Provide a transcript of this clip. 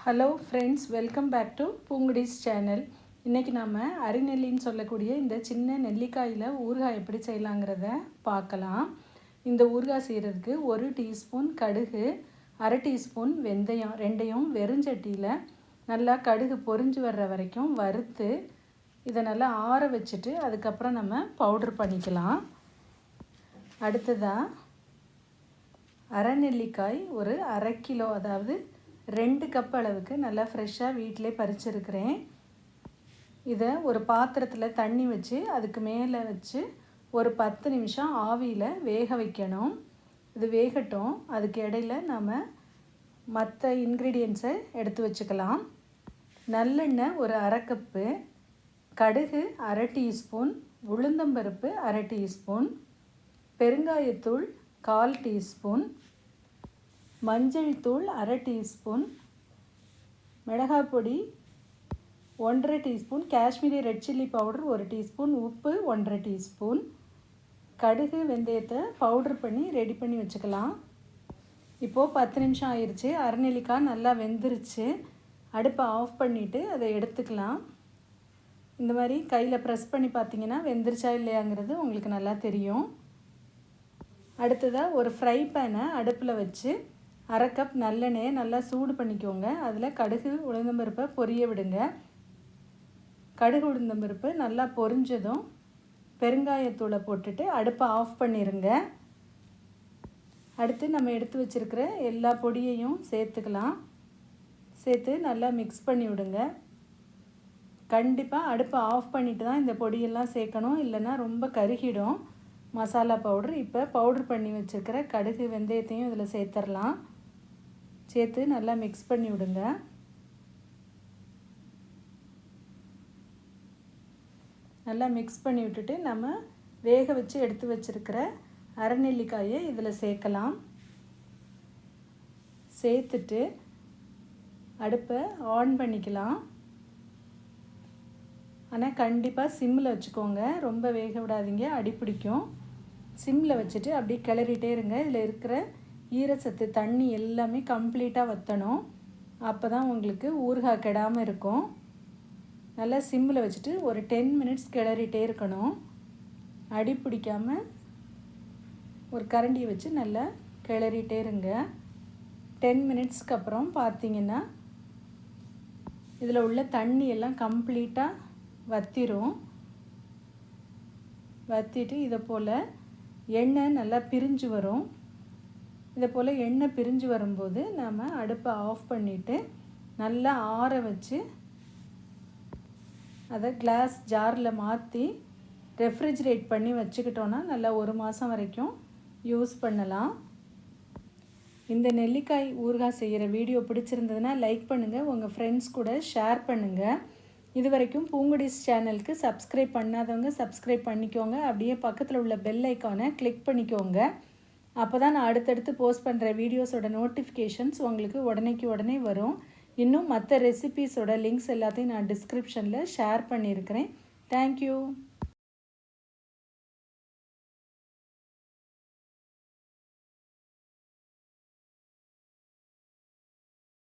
Hello friends, welcome back to Poongudis channel. இன்றைக்கி நாம் அரிநெல்லின்னு சொல்லக்கூடிய இந்த சின்ன நெல்லிக்காயில் ஊறுகாய் எப்படி செய்யலாங்கிறத பார்க்கலாம். இந்த ஊறுகாய் செய்கிறதுக்கு 1 டீஸ்பூன் கடுகு, 1/2 டீஸ்பூன் வெந்தயம் ரெண்டையும் வெறுஞ்சட்டியில் நல்லா கடுகு பொரிஞ்சு வர்ற வரைக்கும் வறுத்து இதை நல்லா ஆற வச்சுட்டு அதுக்கப்புறம் நம்ம பவுட்ரு பண்ணிக்கலாம். அடுத்ததாக அரைநெல்லிக்காய் ஒரு 1/2 கிலோ, அதாவது 2 கப் அளவுக்கு நல்லா ஃப்ரெஷ்ஷாக வீட்டிலே பறிச்சிருக்கிறேன். இதை ஒரு பாத்திரத்தில் தண்ணி வச்சு அதுக்கு மேலே வச்சு ஒரு 10 நிமிஷம் ஆவியில் வேக வைக்கணும். இது வேகட்டும். அதுக்கு இடையில் நம்ம மற்ற இன்க்ரீடியன்ஸை எடுத்து வச்சுக்கலாம். நல்லெண்ணெய் ஒரு 1/2 கப்பு, கடுகு 1/2 டீஸ்பூன், உளுந்தம்பருப்பு 1/2 டீஸ்பூன், பெருங்காயத்தூள் 1/4 டீஸ்பூன், மஞ்சள் தூள் 1/2 டீஸ்பூன், மிளகாய் பொடி 1/2 teaspoon, Kashmiri red chilli powder 1 teaspoon, உப்பு 1/2 டீஸ்பூன். கடுகு வெந்தயத்தை பவுட்ரு பண்ணி ரெடி பண்ணி வச்சுக்கலாம். இப்போது 10 நிமிஷம் ஆயிடுச்சு. அரைநெல்லிக்காய் நல்லா வெந்துருச்சு. அடுப்பை ஆஃப் பண்ணிவிட்டு அதை எடுத்துக்கலாம். இந்த மாதிரி கையில் ப்ரெஸ் பண்ணி பார்த்தீங்கன்னா வெந்துருச்சா இல்லையாங்கிறது உங்களுக்கு நல்லா தெரியும். அடுத்ததாக ஒரு ஃப்ரை பேனை அடுப்பில் வச்சு 1/2 கப் நல்லெண்ணெயை நல்லா சூடு பண்ணிக்கோங்க. அதில் கடுகு உளுந்தம்பருப்பை பொரிய விடுங்க. கடுகு உளுந்தம்பருப்பு நல்லா பொரிஞ்சதும் பெருங்காயத்தூளை போட்டுட்டு அடுப்பை ஆஃப் பண்ணிடுங்க. அடுத்து நம்ம எடுத்து வச்சுருக்கிற எல்லா பொடியையும் சேர்த்துக்கலாம். சேர்த்து நல்லா மிக்ஸ் பண்ணி விடுங்க. கண்டிப்பாக அடுப்பை ஆஃப் பண்ணிவிட்டு தான் இந்த பொடியெல்லாம் சேர்க்கணும், இல்லைன்னா ரொம்ப கருகிடும் மசாலா பவுட்ரு. இப்போ பவுட்ரு பண்ணி வச்சுருக்கிற கடுகு வெந்தயத்தையும் இதில் சேர்த்துடலாம். சேர்த்து நல்லா மிக்ஸ் பண்ணி விடுங்க. நல்லா மிக்ஸ் பண்ணி விட்டுட்டு நம்ம வேக வச்சு எடுத்து வச்சுருக்கிற அரைநெல்லிக்காயை இதில் சேர்க்கலாம். சேர்த்துட்டு அடுப்பை ஆன் பண்ணிக்கலாம். ஆனால் கண்டிப்பாக சிம்மில் வச்சுக்கோங்க, ரொம்ப வேக விடாதீங்க, அடிப்பிடிக்கும். சிம்மில் வச்சுட்டு அப்படியே கிளறிட்டே இருங்க. இதில் இருக்கிற ஈரச்சத்து தண்ணி எல்லாமே கம்ப்ளீட்டாக வற்றணும். அப்போ தான் உங்களுக்கு ஊறுகாய் கெடாமல் இருக்கும். நல்லா சிம்மில் வச்சுட்டு ஒரு 10 மினிட்ஸ் கிளறிட்டே இருக்கணும். அடி பிடிக்காமல் ஒரு கரண்டியை வச்சு நல்லா கிளறிட்டே இருங்க. 10 மினிட்ஸ்க்கு அப்புறம் பார்த்தீங்கன்னா இதில் உள்ள தண்ணி எல்லாம் கம்ப்ளீட்டாக வற்றிடும். வற்றிட்டு இதை போல் எண்ணெய் நல்லா பிரிஞ்சு வரும். இதை போல் எண்ணெய் பிரிஞ்சு வரும்போது நம்ம அடுப்பை ஆஃப் பண்ணிவிட்டு நல்லா ஆற வச்சு அதை கிளாஸ் ஜாரில் மாற்றி ரெஃப்ரிஜிரேட் பண்ணி வச்சுக்கிட்டோன்னா நல்லா 1 மாதம் வரைக்கும் யூஸ் பண்ணலாம். இந்த நெல்லிக்காய் ஊறுகாய் செய்கிற வீடியோ பிடிச்சிருந்ததுன்னா லைக் பண்ணுங்கள், உங்கள் ஃப்ரெண்ட்ஸ் கூட ஷேர் பண்ணுங்கள். இது வரைக்கும் பூங்குடிஸ் சேனலுக்கு சப்ஸ்கிரைப் பண்ணாதவங்க சப்ஸ்கிரைப் பண்ணிக்கோங்க. அப்படியே பக்கத்தில் உள்ள பெல் ஐக்கானை கிளிக் பண்ணிக்கோங்க. அப்போ தான் நான் அடுத்தடுத்து போஸ்ட் பண்ணுற வீடியோஸோட நோட்டிஃபிகேஷன்ஸ் உங்களுக்கு உடனே வரும். இன்னும் மற்ற ரெசிபீஸோட லிங்க்ஸ் எல்லாத்தையும் நான் டிஸ்கிரிப்ஷனில் ஷேர் பண்ணியிருக்கிறேன். தேங்க்யூ.